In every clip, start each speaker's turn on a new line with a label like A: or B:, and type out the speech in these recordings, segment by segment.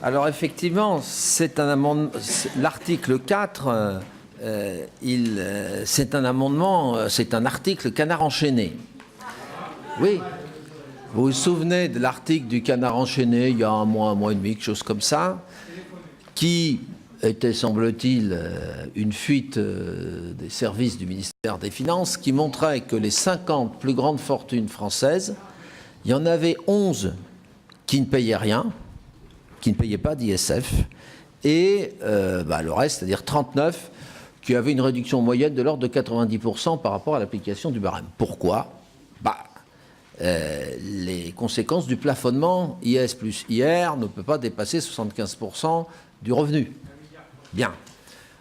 A: Alors effectivement, c'est un amendement. L'article 4, c'est un amendement, c'est un article canard enchaîné. Oui. Vous vous souvenez de l'article du canard enchaîné il y a un mois et demi, quelque chose comme ça, qui était, semble-t-il, une fuite des services du ministère des Finances, qui montrait que les 50 plus grandes fortunes françaises, il y en avait 11 qui ne payaient rien, qui ne payaient pas d'ISF, et le reste, c'est-à-dire 39, qui avaient une réduction moyenne de l'ordre de 90% par rapport à l'application du barème. Pourquoi ? Les conséquences du plafonnement IS plus IR ne peut pas dépasser 75% du revenu. Bien.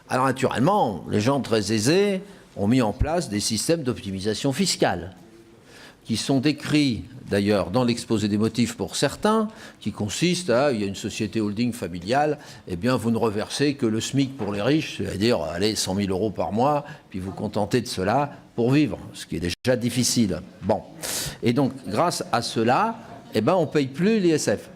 A: Alors naturellement, les gens très aisés ont mis en place des systèmes d'optimisation fiscale qui sont décrits d'ailleurs dans l'exposé des motifs pour certains, qui consistent à, il y a une société holding familiale, eh bien vous ne reversez que le SMIC pour les riches, c'est-à-dire, allez, 100 000 € par mois, puis vous contentez de cela pour vivre, ce qui est déjà difficile. Bon. Et donc, grâce à cela, eh ben, on ne paye plus l'ISF.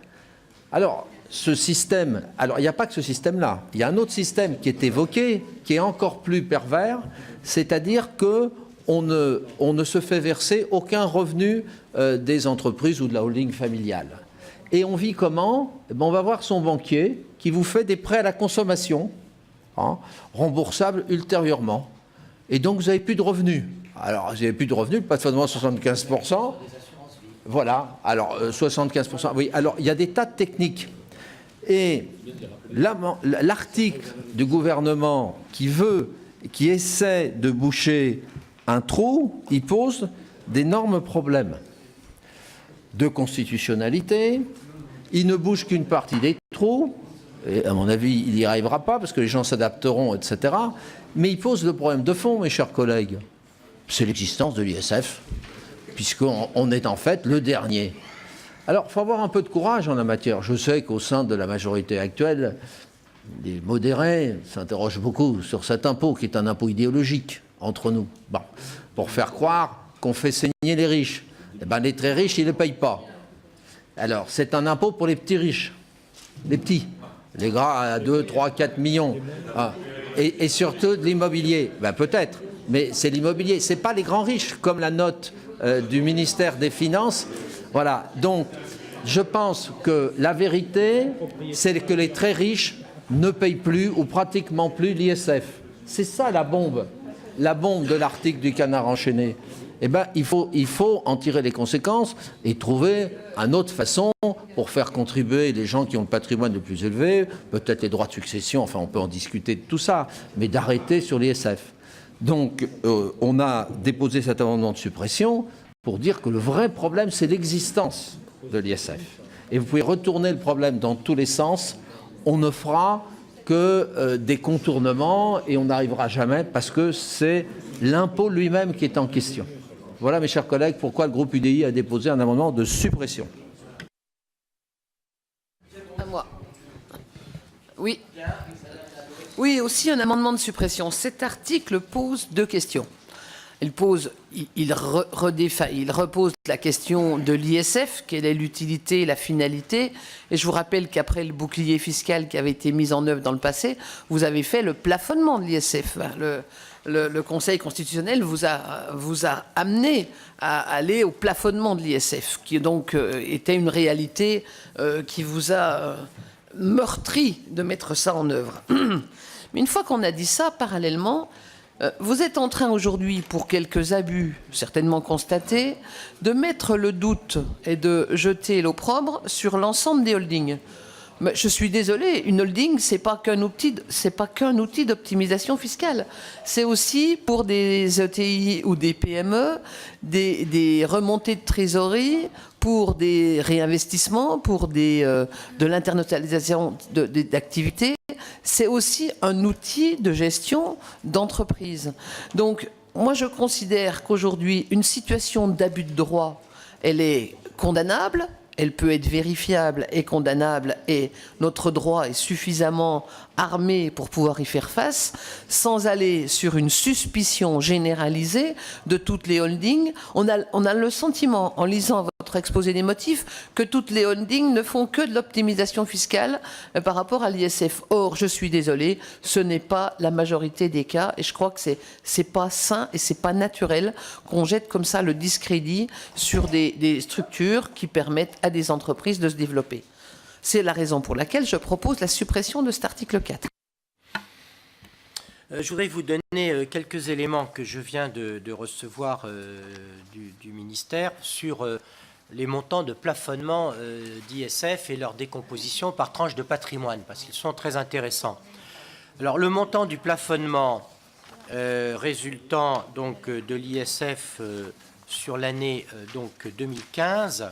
A: Alors, ce système, alors il n'y a pas que ce système-là, il y a un autre système qui est évoqué, qui est encore plus pervers, c'est-à-dire que on ne se fait verser aucun revenu des entreprises ou de la holding familiale. Et on vit comment ? Eh bien, on va voir son banquier qui vous fait des prêts à la consommation, remboursables ultérieurement. Et donc, vous n'avez plus de revenus. Alors, vous n'avez plus de revenus, le plafonnement à 75%. Voilà, alors 75%. Oui, alors il y a des tas de techniques. Et l'article du gouvernement qui essaie de boucher un trou, il pose d'énormes problèmes de constitutionnalité. Il ne bouge qu'une partie des trous, et à mon avis, il n'y arrivera pas parce que les gens s'adapteront, etc. Mais il pose le problème de fond, mes chers collègues. C'est l'existence de l'ISF, puisqu'on est en fait le dernier. Alors, il faut avoir un peu de courage en la matière. Je sais qu'au sein de la majorité actuelle, les modérés s'interrogent beaucoup sur cet impôt, qui est un impôt idéologique entre nous. Bon, pour faire croire qu'on fait saigner les riches. Eh ben, les très riches, ils ne le payent pas. Alors, c'est un impôt pour les petits riches. Les petits. Les gras à 2, 3, 4 millions. Ah. Et surtout de l'immobilier. Ben, peut-être. Mais c'est l'immobilier. Ce n'est pas les grands riches, comme la note du ministère des Finances. Voilà. Donc, je pense que la vérité, c'est que les très riches ne payent plus ou pratiquement plus l'ISF. C'est ça la bombe de l'article du canard enchaîné. Eh bien, il faut en tirer les conséquences et trouver une autre façon pour faire contribuer les gens qui ont le patrimoine le plus élevé, peut-être les droits de succession, enfin on peut en discuter de tout ça, mais d'arrêter sur l'ISF. Donc, on a déposé cet amendement de suppression pour dire que le vrai problème, c'est l'existence de l'ISF. Et vous pouvez retourner le problème dans tous les sens, on ne fera que des contournements et on n'arrivera jamais parce que c'est l'impôt lui-même qui est en question. Voilà, mes chers collègues, pourquoi le groupe UDI a déposé un amendement de suppression.
B: À moi. Oui. Oui, aussi un amendement de suppression. Cet article pose deux questions. Il repose la question de l'ISF, quelle est l'utilité et la finalité. Et je vous rappelle qu'après le bouclier fiscal qui avait été mis en œuvre dans le passé, vous avez fait le plafonnement de l'ISF. Le Conseil constitutionnel vous a amené à aller au plafonnement de l'ISF, qui donc était une réalité qui vous a meurtri de mettre ça en œuvre. Mais une fois qu'on a dit ça, parallèlement, vous êtes en train aujourd'hui, pour quelques abus certainement constatés, de mettre le doute et de jeter l'opprobre sur l'ensemble des holdings. Mais je suis désolé, une holding, c'est pas qu'un outil d'optimisation fiscale. C'est aussi pour des ETI ou des PME, des remontées de trésorerie, pour des réinvestissements, pour de l'internationalisation d'activités. C'est aussi un outil de gestion d'entreprise. Donc, moi, je considère qu'aujourd'hui, une situation d'abus de droit, elle est condamnable, elle peut être vérifiable et condamnable, et notre droit est suffisamment armé pour pouvoir y faire face, sans aller sur une suspicion généralisée de toutes les holdings. On a le sentiment, en lisant votre exposé des motifs, que toutes les holdings ne font que de l'optimisation fiscale par rapport à l'ISF. Or, je suis désolée, ce n'est pas la majorité des cas, et je crois que c'est pas sain et c'est pas naturel qu'on jette comme ça le discrédit sur des structures qui permettent à des entreprises de se développer. C'est la raison pour laquelle je propose la suppression de cet article 4.
C: Je voudrais vous donner quelques éléments que je viens de recevoir du ministère sur les montants de plafonnement d'ISF et leur décomposition par tranche de patrimoine, parce qu'ils sont très intéressants. Alors, le montant du plafonnement résultant donc de l'ISF sur l'année 2015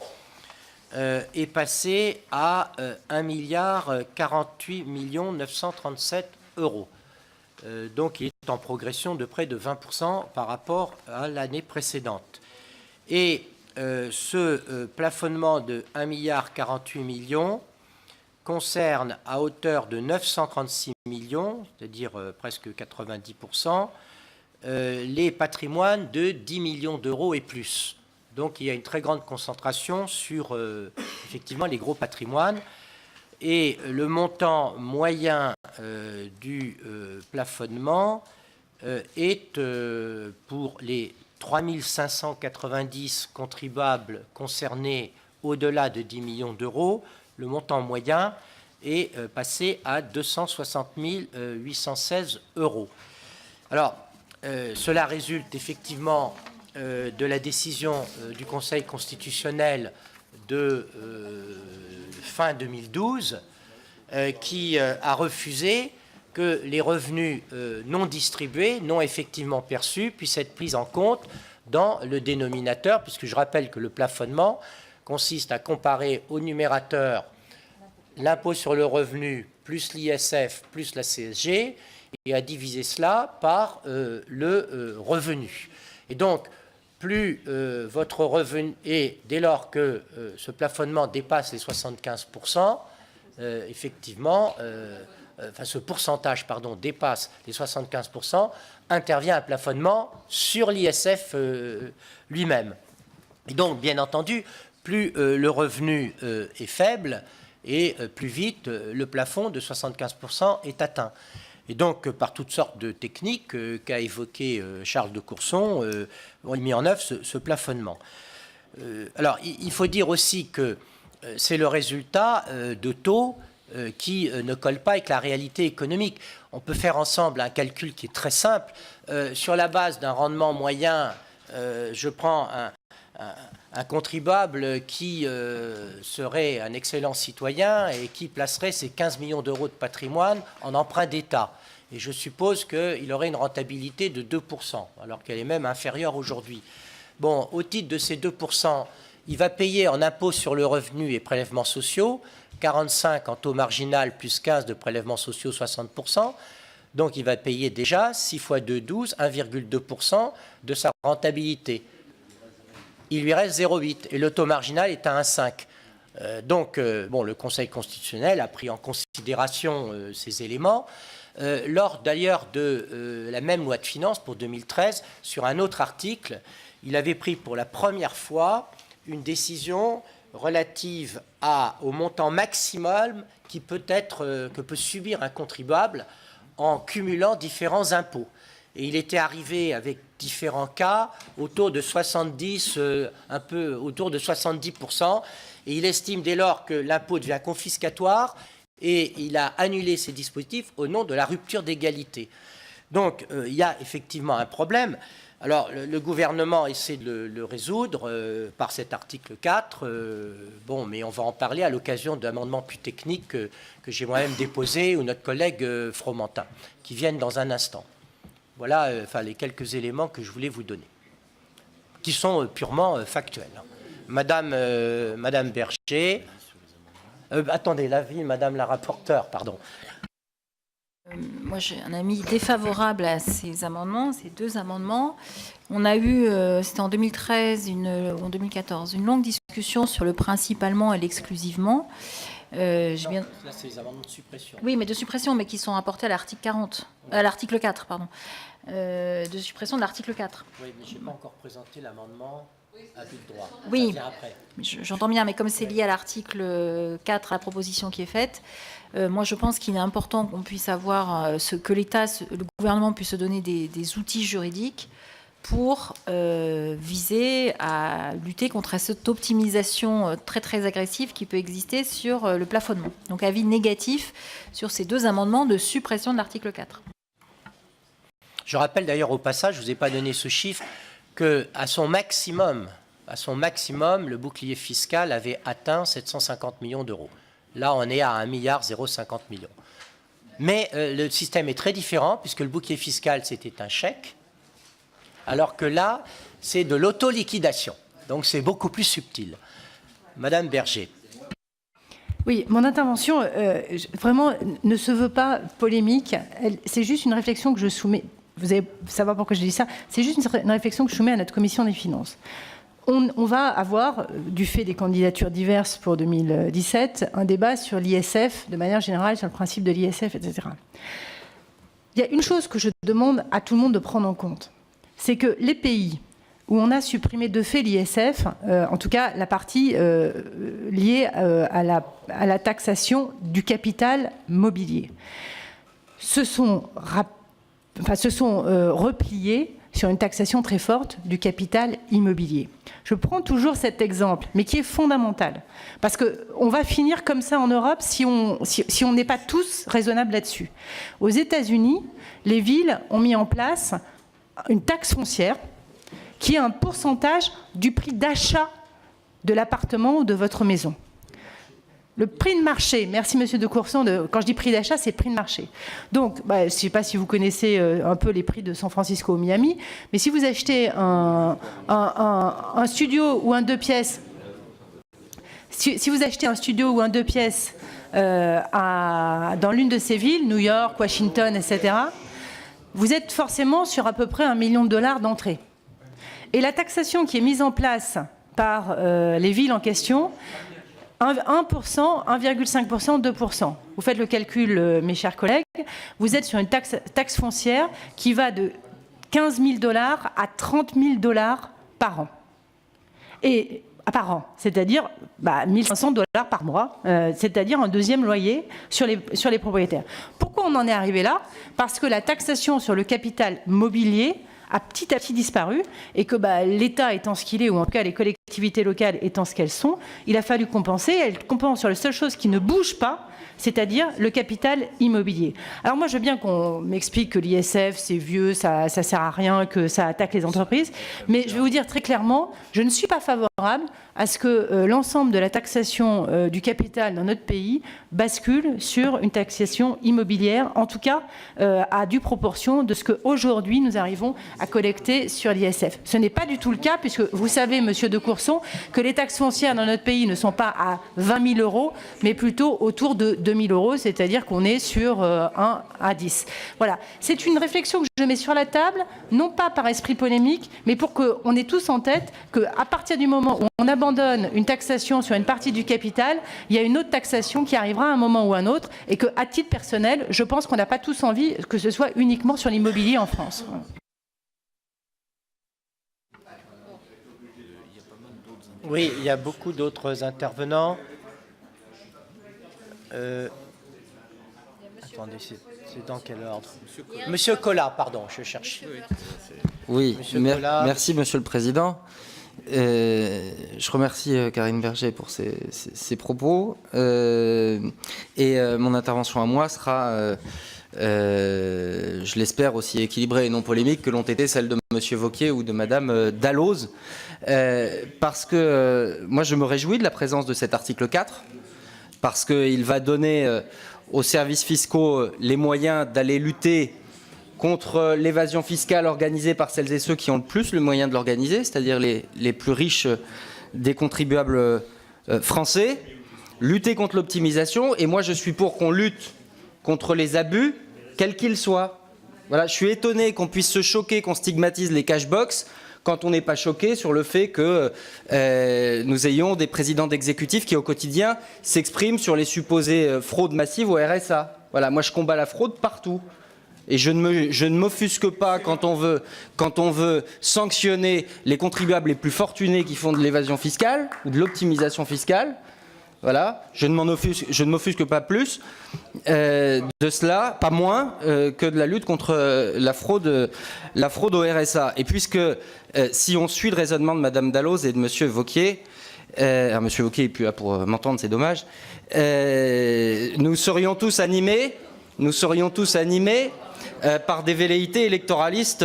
C: est passé à 1,048 937 €. Donc il est en progression de près de 20% par rapport à l'année précédente. Et ce plafonnement de 1,048 milliard concerne à hauteur de 936 millions, c'est-à-dire presque 90%, les patrimoines de 10 millions d'euros et plus. Donc il y a une très grande concentration sur effectivement les gros patrimoines. Et le montant moyen du plafonnement est pour les 3 590 contribuables concernés au-delà de 10 millions d'euros, le montant moyen est passé à 260 816 €. Alors, cela résulte effectivement de la décision du Conseil constitutionnel de fin 2012 qui a refusé que les revenus non distribués, non effectivement perçus, puissent être pris en compte dans le dénominateur, puisque je rappelle que le plafonnement consiste à comparer au numérateur l'impôt sur le revenu plus l'ISF plus la CSG et à diviser cela par le revenu. Et donc, plus votre revenu, et dès lors que ce plafonnement dépasse les 75%, effectivement, enfin ce pourcentage, pardon, dépasse les 75%, intervient un plafonnement sur l'ISF lui-même. Et donc, bien entendu, plus le revenu est faible, et plus vite le plafond de 75% est atteint. Et donc, par toutes sortes de techniques qu'a évoqué Charles de Courson, on a mis en œuvre ce plafonnement. Alors, il faut dire aussi que c'est le résultat de taux qui ne collent pas avec la réalité économique. On peut faire ensemble un calcul qui est très simple. Sur la base d'un rendement moyen, je prends un contribuable qui serait un excellent citoyen et qui placerait ses 15 millions d'euros de patrimoine en emprunt d'État. Et je suppose qu'il aurait une rentabilité de 2%, alors qu'elle est même inférieure aujourd'hui. Bon, au titre de ces 2%, il va payer en impôt sur le revenu et prélèvements sociaux, 45 en taux marginal plus 15 de prélèvements sociaux, 60%. Donc il va payer déjà 6 fois 2, 12, 1,2% de sa rentabilité. Il lui reste 0,8 et le taux marginal est à 1,5. Donc, bon, le Conseil constitutionnel a pris en considération ces éléments. Lors d'ailleurs de la même loi de finances pour 2013, sur un autre article, il avait pris pour la première fois une décision relative au montant maximal que peut subir un contribuable en cumulant différents impôts. Et il était arrivé avec différents cas autour de 70, un peu autour de 70%. Et il estime dès lors que l'impôt devient confiscatoire et il a annulé ces dispositifs au nom de la rupture d'égalité. Donc, il y a effectivement un problème. Alors, le gouvernement essaie de le résoudre par cet article 4. Bon, mais on va en parler à l'occasion d'amendements plus techniques que j'ai moi-même déposés ou notre collègue Fromentin, qui viennent dans un instant. Voilà enfin, les quelques éléments que je voulais vous donner, qui sont purement factuels. Madame Berger, attendez, l'avis, Madame la rapporteure, pardon.
D: Moi, j'ai un avis défavorable à ces amendements, ces deux amendements. On a eu, c'était en 2013 ou en 2014, une longue discussion sur le principalement et l'exclusivement.
C: Là, c'est les amendements de suppression.
D: Oui, mais de suppression, mais qui sont apportés à l'article 40, à l'article 4, pardon. De suppression de l'article 4.
C: Oui, mais je n'ai pas encore présenté l'amendement à but de droit.
D: Oui,
C: Ça vient après.
D: J'entends bien, mais comme c'est lié à l'article 4, à la proposition qui est faite, moi je pense qu'il est important qu'on puisse avoir, que l'État, le gouvernement puisse se donner des outils juridiques pour viser à lutter contre cette optimisation très très agressive qui peut exister sur le plafonnement. Donc avis négatif sur ces deux amendements de suppression de l'article 4.
C: Je rappelle d'ailleurs au passage, je ne vous ai pas donné ce chiffre, qu'à son maximum, le bouclier fiscal avait atteint 750 millions d'euros. Là, on est à 1,050 milliard. Mais le système est très différent, puisque le bouclier fiscal, c'était un chèque, alors que là, c'est de l'auto-liquidation. Donc, c'est beaucoup plus subtil. Madame Berger.
E: Oui, mon intervention, vraiment, ne se veut pas polémique. C'est juste une réflexion que je soumets. Vous allez savoir pourquoi je dis ça. C'est juste une réflexion que je soumets à notre commission des finances. On va avoir, du fait des candidatures diverses pour 2017, un débat sur l'ISF, de manière générale, sur le principe de l'ISF, etc. Il y a une chose que je demande à tout le monde de prendre en compte. C'est que les pays où on a supprimé de fait l'ISF, en tout cas la partie liée à la taxation du capital mobilier, se sont repliés sur une taxation très forte du capital immobilier. Je prends toujours cet exemple, mais qui est fondamental, parce qu'on va finir comme ça en Europe si on n'est pas tous raisonnables là-dessus. Aux États-Unis, les villes ont mis en place une taxe foncière qui est un pourcentage du prix d'achat de l'appartement ou de votre maison. Le prix de marché, merci Monsieur de Courson, quand je dis prix d'achat, c'est prix de marché. Donc, je ne sais pas si vous connaissez un peu les prix de San Francisco ou Miami, mais si vous achetez un studio ou un 2 pièces, si vous achetez un studio ou un 2 pièces dans l'une de ces villes, New York, Washington, etc., vous êtes forcément sur à peu près $1 million d'entrée. Et la taxation qui est mise en place par les villes en question, 1%, 1,5%, 2%. Vous faites le calcul, mes chers collègues, vous êtes sur une taxe foncière qui va de $15 000 à $30 000 par an. Et par an, c'est-à-dire $1 500 par mois, c'est-à-dire un deuxième loyer sur les propriétaires. Pourquoi on en est arrivé là? Parce que la taxation sur le capital mobilier a petit à petit disparu et que l'État étant ce qu'il est, ou en tout cas les collectivités locales étant ce qu'elles sont, il a fallu compenser. Elles compensent sur la seule chose qui ne bouge pas, c'est-à-dire le capital immobilier. Alors moi, je veux bien qu'on m'explique que l'ISF, c'est vieux, ça sert à rien, que ça attaque les entreprises, mais je vais vous dire très clairement, je ne suis pas favorable à ce que l'ensemble de la taxation du capital dans notre pays bascule sur une taxation immobilière, en tout cas à due proportion de ce qu'aujourd'hui nous arrivons à collecter sur l'ISF. Ce n'est pas du tout le cas, puisque vous savez, Monsieur de Courson, que les taxes foncières dans notre pays ne sont pas à 20 000 €, mais plutôt autour de 2 000 €, c'est-à-dire qu'on est sur 1 à 10. Voilà, c'est une réflexion que je mets sur la table, non pas par esprit polémique, mais pour qu'on ait tous en tête qu'à partir du moment où on abandonne une taxation sur une partie du capital, il y a une autre taxation qui arrivera à un moment ou à un autre, et qu'à titre personnel, je pense qu'on n'a pas tous envie que ce soit uniquement sur l'immobilier en France.
C: Oui, il y a beaucoup d'autres intervenants. Attendez, c'est dans quel ordre? Monsieur Collat, pardon, je cherche.
F: Oui, merci Monsieur le Président. Je remercie Karine Berger pour ses propos. Et mon intervention à moi sera, je l'espère, aussi équilibrée et non polémique que l'ont été celles de Monsieur Wauquiez ou de Madame Dalloz. Parce que moi, je me réjouis de la présence de cet article 4, parce qu'il va donner aux services fiscaux les moyens d'aller lutter contre l'évasion fiscale organisée par celles et ceux qui ont le plus le moyen de l'organiser, c'est-à-dire les plus riches des contribuables français, lutter contre l'optimisation. Et moi, je suis pour qu'on lutte contre les abus, quel qu'il soit. Voilà, je suis étonné qu'on puisse se choquer, qu'on stigmatise les cashbox, quand on n'est pas choqué sur le fait que nous ayons des présidents d'exécutifs qui, au quotidien, s'expriment sur les supposées fraudes massives au RSA. Voilà, moi je combats la fraude partout. Et je ne m'offusque pas quand on veut sanctionner les contribuables les plus fortunés qui font de l'évasion fiscale ou de l'optimisation fiscale. Voilà, je ne m'offusque pas plus de cela, pas moins que de la lutte contre la fraude au RSA. Et puisque si on suit le raisonnement de Madame Dalloz et de Monsieur Wauquiez, Monsieur Wauquiez n'est plus là pour m'entendre, c'est dommage, nous serions tous animés par des velléités électoralistes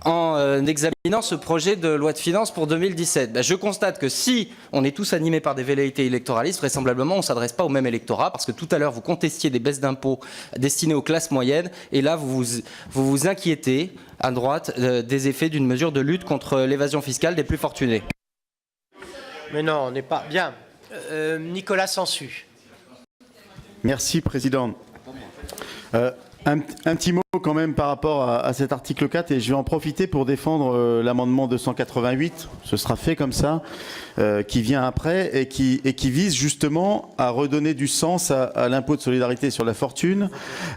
F: en examinant ce projet de loi de finances pour 2017. Je constate que si on est tous animés par des velléités électoralistes, vraisemblablement on ne s'adresse pas au même électorat, parce que tout à l'heure vous contestiez des baisses d'impôts destinées aux classes moyennes, et là vous vous inquiétez à droite des effets d'une mesure de lutte contre l'évasion fiscale des plus fortunés.
C: Mais non, on n'est pas... Bien. Nicolas Sansu.
G: Merci, Président. Un petit mot quand même par rapport à cet article 4, et je vais en profiter pour défendre l'amendement 288, ce sera fait comme ça, qui vient après et qui vise justement à redonner du sens à l'impôt de solidarité sur la fortune,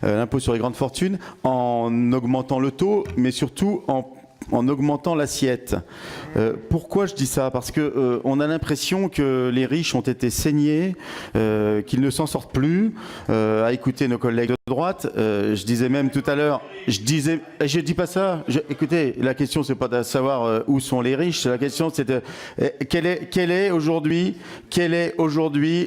G: l'impôt sur les grandes fortunes, en augmentant le taux, mais surtout en augmentant l'assiette. Pourquoi je dis ça? Parce que on a l'impression que les riches ont été saignés, qu'ils ne s'en sortent plus. À écouter nos collègues de droite, je disais même tout à l'heure, je dis pas ça. Écoutez, la question c'est pas de savoir où sont les riches. La question c'est de quel est aujourd'hui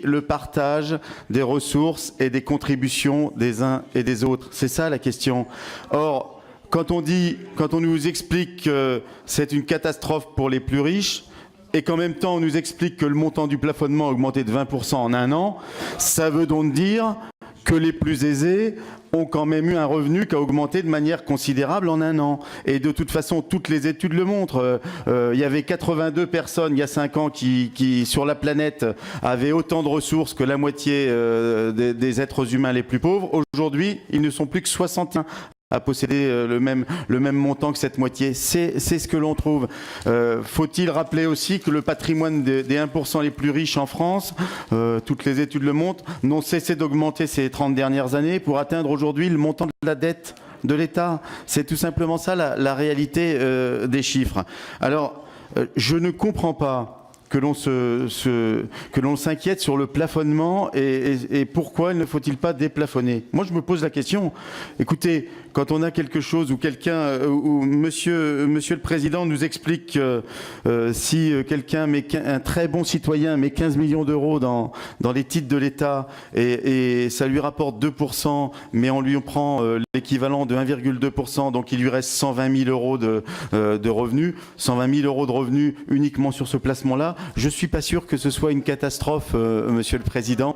G: le partage des ressources et des contributions des uns et des autres. C'est ça la question. Or, quand on nous explique que c'est une catastrophe pour les plus riches, et qu'en même temps on nous explique que le montant du plafonnement a augmenté de 20% en un an, ça veut donc dire que les plus aisés ont quand même eu un revenu qui a augmenté de manière considérable en un an. Et de toute façon, toutes les études le montrent. Il y avait 82 personnes il y a 5 ans qui sur la planète, avaient autant de ressources que la moitié des êtres humains les plus pauvres. Aujourd'hui, ils ne sont plus que 61 à posséder le même montant que cette moitié. C'est ce que l'on trouve. Faut-il rappeler aussi que le patrimoine des 1% les plus riches en France, toutes les études le montrent, n'ont cessé d'augmenter ces 30 dernières années pour atteindre aujourd'hui le montant de la dette de l'État. C'est tout simplement ça la réalité des chiffres. Alors, je ne comprends pas que l'on s'inquiète sur le plafonnement et pourquoi ne faut-il pas déplafonner. Moi, je me pose la question. Écoutez, quand on a quelque chose ou quelqu'un, ou Monsieur le Président nous explique que si quelqu'un un très bon citoyen met 15 millions d'euros dans les titres de l'État et ça lui rapporte 2%, mais on lui prend l'équivalent de 1,2%, donc il lui reste 120 000 euros de revenus, 120 000 euros de revenus uniquement sur ce placement-là. Je ne suis pas sûr que ce soit une catastrophe, Monsieur le Président.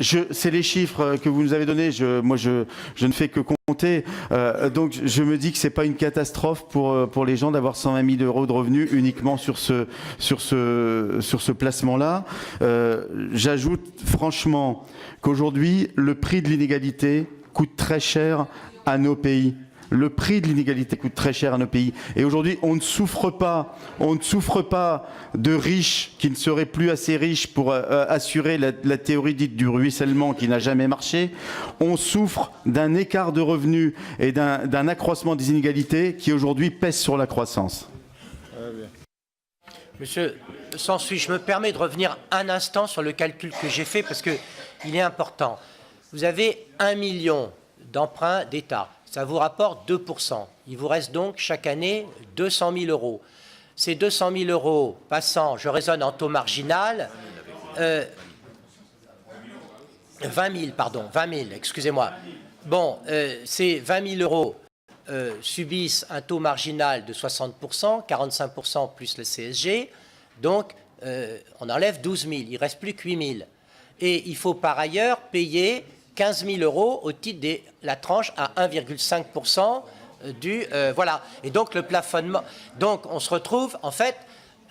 G: C'est les chiffres que vous nous avez donnés. Moi, je ne fais que compter. Donc, je me dis que c'est pas une catastrophe pour les gens d'avoir 120 000 euros de revenus uniquement sur ce placement-là. J'ajoute franchement qu'aujourd'hui, le prix de l'inégalité coûte très cher à nos pays. Le prix de l'inégalité coûte très cher à nos pays. Et aujourd'hui, on ne souffre pas de riches qui ne seraient plus assez riches pour assurer la théorie dite du ruissellement qui n'a jamais marché. On souffre d'un écart de revenus et d'un accroissement des inégalités qui aujourd'hui pèse sur la croissance.
C: Monsieur Sansu, je me permets de revenir un instant sur le calcul que j'ai fait parce qu'il est important. Vous avez 1 million d'emprunts d'État. Ça vous rapporte 2%. Il vous reste donc chaque année 200 000 euros. Ces 200 000 euros passant, je raisonne en taux marginal, 20 000, excusez-moi. Bon, ces 20 000 euros subissent un taux marginal de 60%, 45% plus le CSG, donc on enlève 12 000, il ne reste plus que 8 000. Et il faut par ailleurs payer 15 000 euros au titre de la tranche à 1,5% du... voilà. Et donc le plafonnement... Donc on se retrouve, en fait,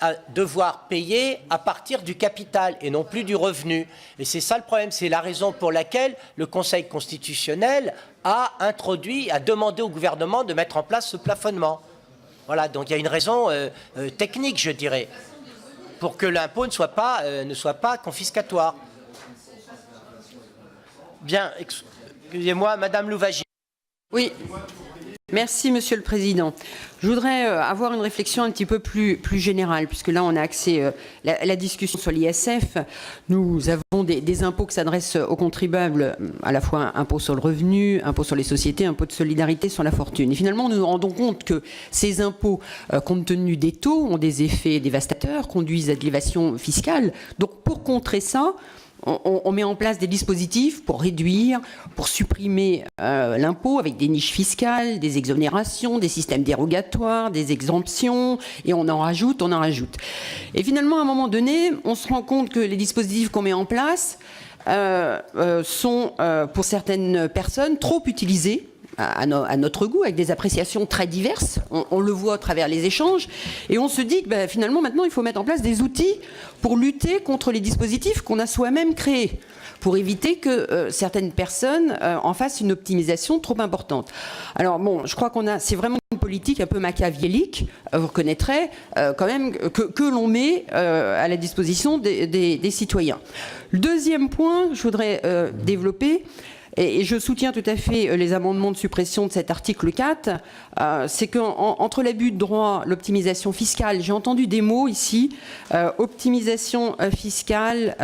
C: à devoir payer à partir du capital et non plus du revenu. Et c'est ça le problème, c'est la raison pour laquelle le Conseil constitutionnel a demandé au gouvernement de mettre en place ce plafonnement. Voilà, donc il y a une raison technique, je dirais, pour que l'impôt ne soit pas confiscatoire. Bien, excusez-moi, Madame Louwagie.
H: Oui. Merci, Monsieur le Président. Je voudrais avoir une réflexion un petit peu plus générale, puisque là, on a axé la discussion sur l'ISF. Nous avons des impôts qui s'adressent aux contribuables, à la fois impôt sur le revenu, impôt sur les sociétés, impôt de solidarité sur la fortune. Et finalement, nous nous rendons compte que ces impôts, compte tenu des taux, ont des effets dévastateurs, conduisent à de l'évasion fiscale. Donc, pour contrer ça, on met en place des dispositifs pour réduire, pour supprimer l'impôt avec des niches fiscales, des exonérations, des systèmes dérogatoires, des exemptions, et on en rajoute. Et finalement, à un moment donné, on se rend compte que les dispositifs qu'on met en place sont, pour certaines personnes, trop utilisés à notre goût, avec des appréciations très diverses. On le voit à travers les échanges. Et on se dit que finalement, maintenant, il faut mettre en place des outils pour lutter contre les dispositifs qu'on a soi-même créés, pour éviter que certaines personnes en fassent une optimisation trop importante. Alors bon, je crois c'est vraiment une politique un peu machiavélique, vous reconnaîtrez quand même, que l'on met à la disposition des citoyens. Le deuxième point que je voudrais développer, et je soutiens tout à fait les amendements de suppression de cet article 4, c'est qu'entre l'abus de droit, l'optimisation fiscale, j'ai entendu des mots ici, optimisation fiscale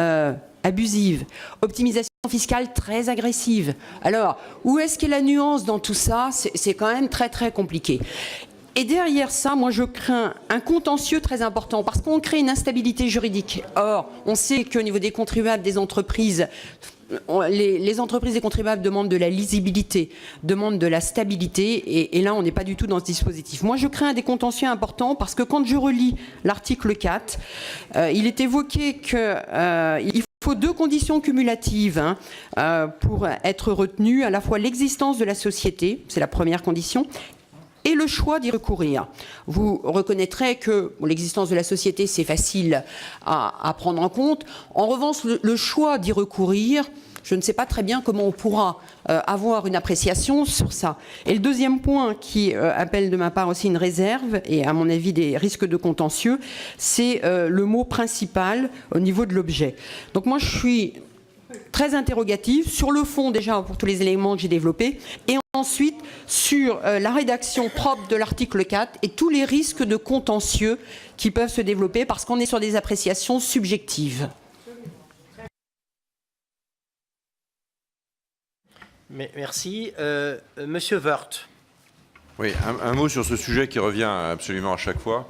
H: abusive, optimisation fiscale très agressive. Alors, où est-ce qu'est la nuance dans tout ça? C'est quand même très très compliqué. Et derrière ça, moi je crains un contentieux très important, parce qu'on crée une instabilité juridique. Or, on sait qu'au niveau des contribuables, des entreprises, les entreprises et contribuables demandent de la lisibilité, demandent de la stabilité, et là on n'est pas du tout dans ce dispositif. Moi je crains des contentieux importants, parce que quand je relis l'article 4, il est évoqué qu'il faut 2 conditions cumulatives pour être retenu, à la fois l'existence de la société, c'est la première condition, et le choix d'y recourir. Vous reconnaîtrez que l'existence de la société, c'est facile à prendre en compte. En revanche, le choix d'y recourir, je ne sais pas très bien comment on pourra avoir une appréciation sur ça. Et le deuxième point qui appelle de ma part aussi une réserve, et à mon avis des risques de contentieux, c'est le mot principal au niveau de l'objet. Donc moi, je suis très interrogative sur le fond déjà pour tous les éléments que j'ai développés, et ensuite sur la rédaction propre de l'article 4 et tous les risques de contentieux qui peuvent se développer, parce qu'on est sur des appréciations subjectives.
C: Merci. Monsieur Woerth.
I: Oui, un mot sur ce sujet qui revient absolument à chaque fois.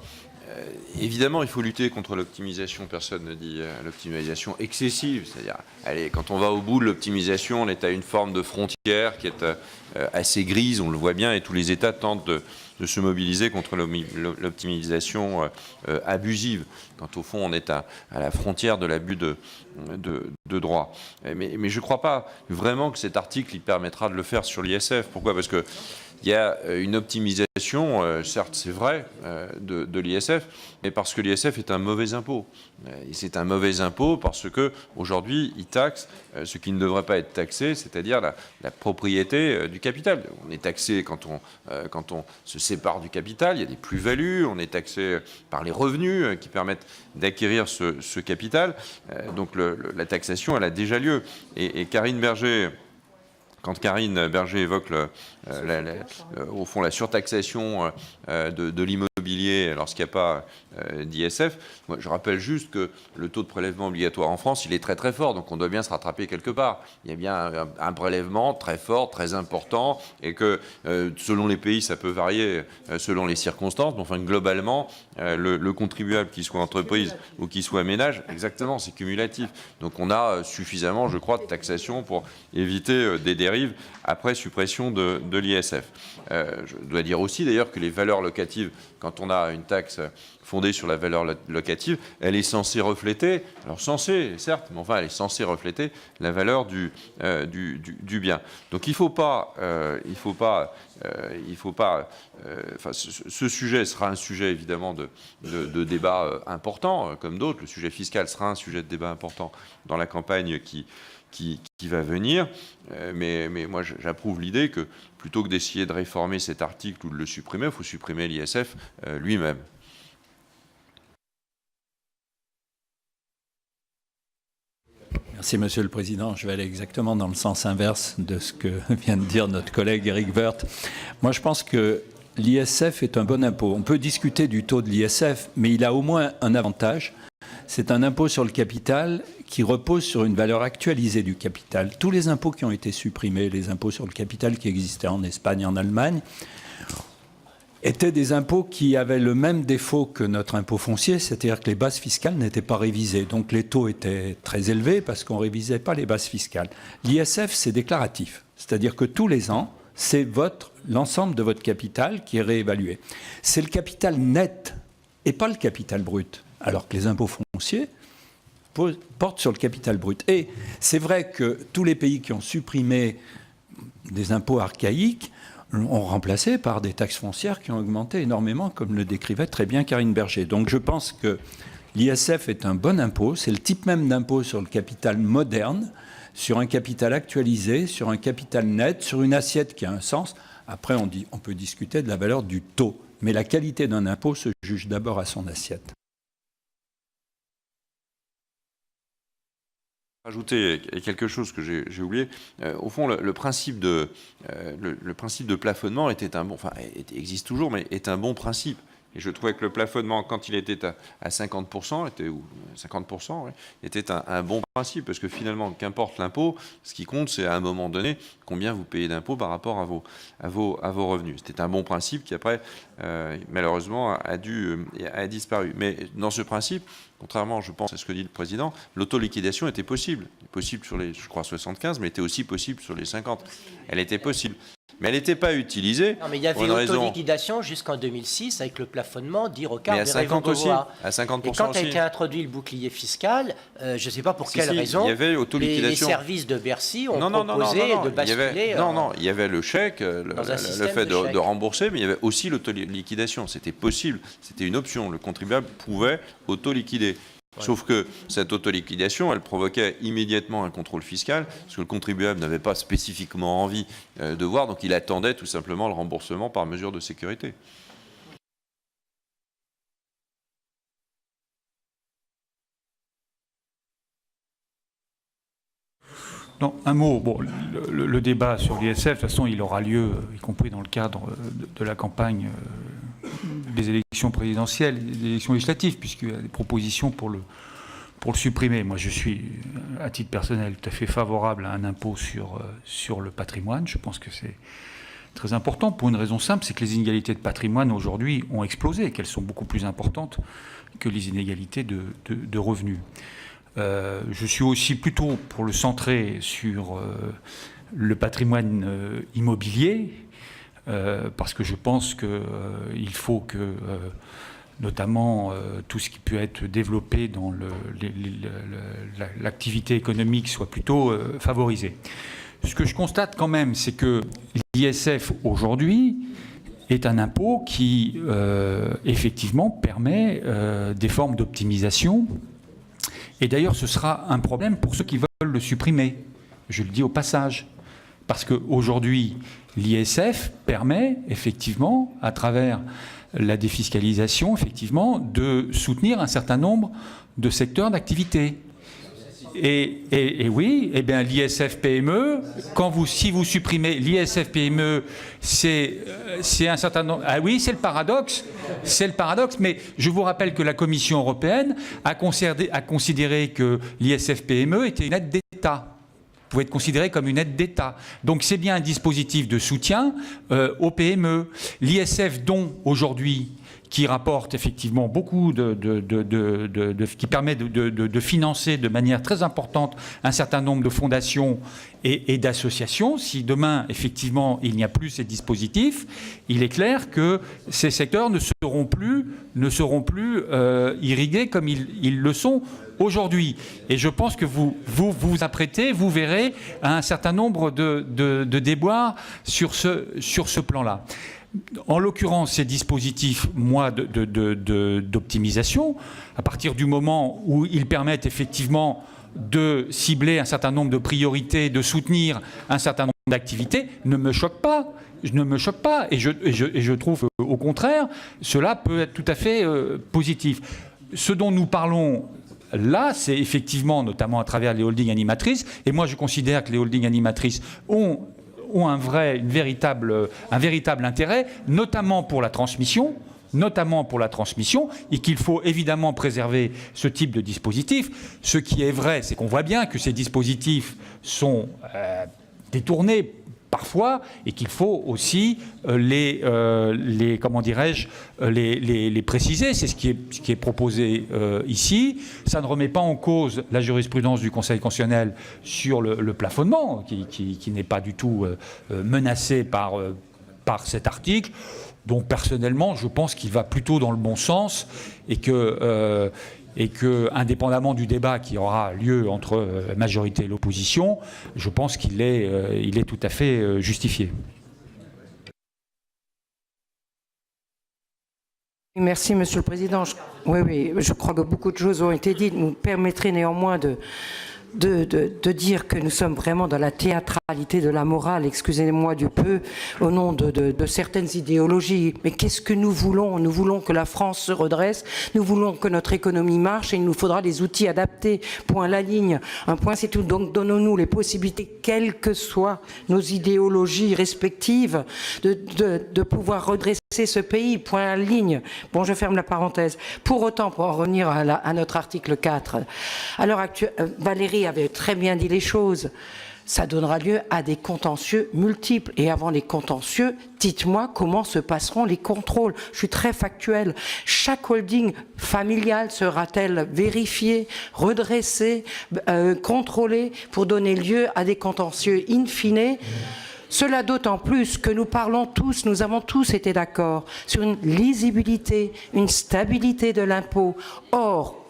I: Évidemment, il faut lutter contre l'optimisation. Personne ne dit l'optimisation excessive. C'est-à-dire, allez, quand on va au bout de l'optimisation, on est à une forme de frontière qui est assez grise, on le voit bien, et tous les États tentent de se mobiliser contre l'optimisation abusive, quand au fond on est à la frontière de l'abus de droit. Mais je ne crois pas vraiment que cet article il permettra de le faire sur l'ISF. Pourquoi? Parce que il y a une optimisation, certes c'est vrai, de l'ISF, mais parce que l'ISF est un mauvais impôt. Et c'est un mauvais impôt parce qu'aujourd'hui, il taxe ce qui ne devrait pas être taxé, c'est-à-dire la propriété du capital. On est taxé quand on se sépare du capital, il y a des plus-values, on est taxé par les revenus qui permettent d'acquérir ce capital. Donc la taxation, elle a déjà lieu. Et Karine Berger... Quand Karine Berger évoque au fond la surtaxation de l'immobilier lorsqu'il n'y a pas d'ISF, moi je rappelle juste que le taux de prélèvement obligatoire en France, il est très très fort, donc on doit bien se rattraper quelque part. Il y a bien un prélèvement très fort, très important, et que selon les pays, ça peut varier selon les circonstances, mais enfin globalement, le contribuable, qu'il soit entreprise ou qu'il soit ménage, exactement, c'est cumulatif. Donc on a suffisamment, je crois, de taxation pour éviter des dérives après suppression de l'ISF. Je dois dire aussi d'ailleurs que les valeurs locatives, quand quand on a une taxe fondée sur la valeur locative, elle est censée refléter, alors censée, certes, mais enfin, elle est censée refléter la valeur du bien. Donc il ne faut pas, enfin, ce sujet sera un sujet évidemment de débat important, comme d'autres. Le sujet fiscal sera un sujet de débat important dans la campagne qui va venir, mais moi j'approuve l'idée que plutôt que d'essayer de réformer cet article ou de le supprimer, il faut supprimer l'ISF lui-même.
J: Merci Monsieur le Président. Je vais aller exactement dans le sens inverse de ce que vient de dire notre collègue Éric Woerth. Moi je pense que l'ISF est un bon impôt. On peut discuter du taux de l'ISF, mais il a au moins un avantage. C'est un impôt sur le capital qui repose sur une valeur actualisée du capital. Tous les impôts qui ont été supprimés, les impôts sur le capital qui existaient en Espagne et en Allemagne, étaient des impôts qui avaient le même défaut que notre impôt foncier, c'est-à-dire que les bases fiscales n'étaient pas révisées. Donc les taux étaient très élevés parce qu'on ne révisait pas les bases fiscales. L'ISF, c'est déclaratif, c'est-à-dire que tous les ans, c'est l'ensemble de votre capital qui est réévalué. C'est le capital net et pas le capital brut, alors que les impôts fonciers portent sur le capital brut. Et c'est vrai que tous les pays qui ont supprimé des impôts archaïques ont remplacé par des taxes foncières qui ont augmenté énormément, comme le décrivait très bien Karine Berger. Donc je pense que l'ISF est un bon impôt, c'est le type même d'impôt sur le capital moderne, sur un capital actualisé, sur un capital net, sur une assiette qui a un sens. Après, on peut discuter de la valeur du taux, mais la qualité d'un impôt se juge d'abord à son assiette.
I: Ajouter quelque chose que j'ai oublié. Au fond, le principe de plafonnement existe toujours, mais est un bon principe. Et je trouvais que le plafonnement, quand il était à 50%, était un bon principe, parce que finalement, qu'importe l'impôt, ce qui compte, c'est à un moment donné combien vous payez d'impôts par rapport à vos revenus. C'était un bon principe qui après, malheureusement, a disparu. Mais dans ce principe, contrairement, je pense, à ce que dit le Président, l'autoliquidation était possible. Possible sur les, je crois, 75, mais était aussi possible sur les 50. Elle était possible. Mais elle n'était pas utilisée.
C: Non, mais il y avait autoliquidation jusqu'en 2006 avec le plafonnement d'Irocard.
I: Mais à 50 aussi. À 50%
C: et quand
I: aussi.
C: a été introduit le bouclier fiscal, je ne sais pas pour quelle raison,
I: il y avait autoliquidation.
C: les services de Bercy ont proposé de basculer.
I: Il y avait le chèque, le fait de rembourser, mais il y avait aussi l'autoliquidation. C'était possible, c'était une option. Le contribuable pouvait autoliquider. Sauf que cette autoliquidation, elle provoquait immédiatement un contrôle fiscal, parce que le contribuable n'avait pas spécifiquement envie de voir, donc il attendait tout simplement le remboursement par mesure de sécurité.
K: Non, un mot. Bon, le débat sur l'ISF, de toute façon, il aura lieu, y compris dans le cadre de la campagne des élections présidentielles, des élections législatives, puisqu'il y a des propositions pour le supprimer. Moi, je suis, à titre personnel, tout à fait favorable à un impôt sur le patrimoine. Je pense que c'est très important pour une raison simple, c'est que les inégalités de patrimoine aujourd'hui ont explosé, qu'elles sont beaucoup plus importantes que les inégalités de revenus. Je suis aussi plutôt pour le centrer sur le patrimoine immobilier, parce que je pense qu'il faut que, notamment, tout ce qui peut être développé dans l'activité économique soit plutôt favorisé. Ce que je constate quand même, c'est que l'ISF aujourd'hui est un impôt qui, effectivement, permet des formes d'optimisation. Et d'ailleurs, ce sera un problème pour ceux qui veulent le supprimer. Je le dis au passage. Parce qu'aujourd'hui, l'ISF permet, effectivement, à travers la défiscalisation, effectivement, de soutenir un certain nombre de secteurs d'activité. Et oui, eh bien, l'ISF PME, si vous supprimez l'ISF PME, c'est un certain nombre... Ah oui, c'est le paradoxe, mais je vous rappelle que la Commission européenne a considéré que l'ISF PME était une aide d'État. Pouvait être considéré comme une aide d'État. Donc c'est bien un dispositif de soutien aux PME. L'ISF dont aujourd'hui qui rapporte effectivement beaucoup qui permet de financer de manière très importante un certain nombre de fondations et d'associations. Si demain, effectivement, il n'y a plus ces dispositifs, il est clair que ces secteurs ne seront plus irrigués comme ils le sont aujourd'hui. Et je pense que vous apprêtez, vous verrez, à un certain nombre de déboires sur ce plan-là. En l'occurrence, ces dispositifs, d'optimisation, à partir du moment où ils permettent effectivement de cibler un certain nombre de priorités, de soutenir un certain nombre d'activités, ne me choquent pas. Et je trouve, au contraire, cela peut être tout à fait positif. Ce dont nous parlons là, c'est effectivement, notamment à travers les holdings animatrices, et moi je considère que les holdings animatrices ont un véritable intérêt, notamment pour la transmission, et qu'il faut évidemment préserver ce type de dispositif. Ce qui est vrai, c'est qu'on voit bien que ces dispositifs sont détournés parfois, et qu'il faut aussi les préciser. C'est ce qui est proposé ici. Ça ne remet pas en cause la jurisprudence du Conseil constitutionnel sur le plafonnement, qui n'est pas du tout menacé par cet article. Donc personnellement, je pense qu'il va plutôt dans le bon sens, et que indépendamment du débat qui aura lieu entre la majorité et l'opposition, je pense qu'il est tout à fait justifié.
L: Merci, Monsieur le Président. Oui, je crois que beaucoup de choses ont été dites. Vous me permettrez néanmoins de dire que nous sommes vraiment dans la théâtralité de la morale, excusez-moi du peu, au nom de certaines idéologies. Mais qu'est-ce que nous voulons? Nous voulons que la France se redresse, nous voulons que notre économie marche, et il nous faudra des outils adaptés. Point, la ligne. Un point, c'est tout. Donc donnons-nous les possibilités, quelles que soient nos idéologies respectives, de pouvoir redresser ce pays. Point, la ligne. Bon, je ferme la parenthèse. Pour autant, pour en revenir à notre article 4, à l'heure actuelle, Valérie avait très bien dit les choses. Ça donnera lieu à des contentieux multiples. Et avant les contentieux, dites-moi comment se passeront les contrôles. Je suis très factuelle. Chaque holding familial sera-t-elle vérifiée, redressée, contrôlée pour donner lieu à des contentieux in fine? Cela d'autant plus que nous avons tous été d'accord sur une lisibilité, une stabilité de l'impôt. Or,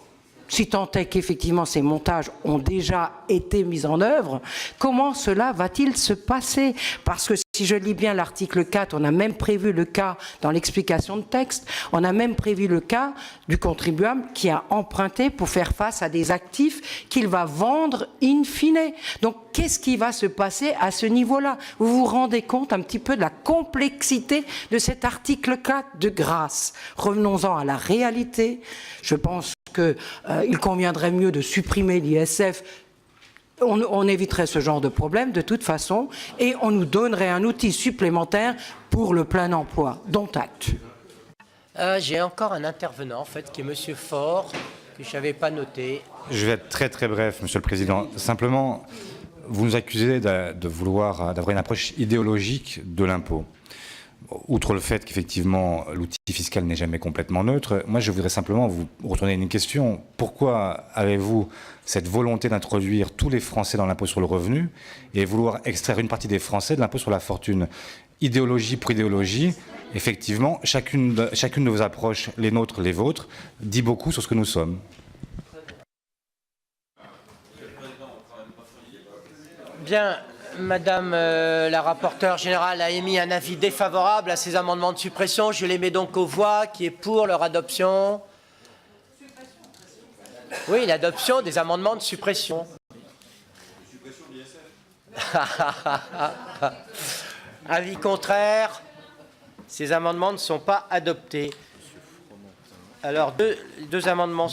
L: si tant est qu'effectivement ces montages ont déjà été mis en œuvre, comment cela va-t-il se passer? Parce que si je lis bien l'article 4, on a même prévu le cas, dans l'explication de texte, on a même prévu le cas du contribuable qui a emprunté pour faire face à des actifs qu'il va vendre in fine. Donc qu'est-ce qui va se passer à ce niveau-là? Vous vous rendez compte un petit peu de la complexité de cet article 4? De grâce, revenons-en à la réalité. Je pense qu'il conviendrait mieux de supprimer l'ISF. On éviterait ce genre de problème de toute façon, et on nous donnerait un outil supplémentaire pour le plein emploi. Dont acte.
C: J'ai encore un intervenant, en fait, qui est Monsieur Faure, que je n'avais pas noté.
M: Je vais être très très bref, Monsieur le Président. Simplement, vous nous accusez d'avoir une approche idéologique de l'impôt. Outre le fait qu'effectivement l'outil fiscal n'est jamais complètement neutre, moi je voudrais simplement vous retourner une question. Pourquoi avez-vous cette volonté d'introduire tous les Français dans l'impôt sur le revenu et vouloir extraire une partie des Français de l'impôt sur la fortune? Idéologie pour idéologie, effectivement, chacune de vos approches, les nôtres, les vôtres, dit beaucoup sur ce que nous sommes.
C: Bien. Madame la rapporteure générale a émis un avis défavorable à ces amendements de suppression. Je les mets donc aux voix. Qui est pour leur adoption? Oui, l'adoption des amendements de suppression. Avis contraire. Ces amendements ne sont pas adoptés. Alors, deux amendements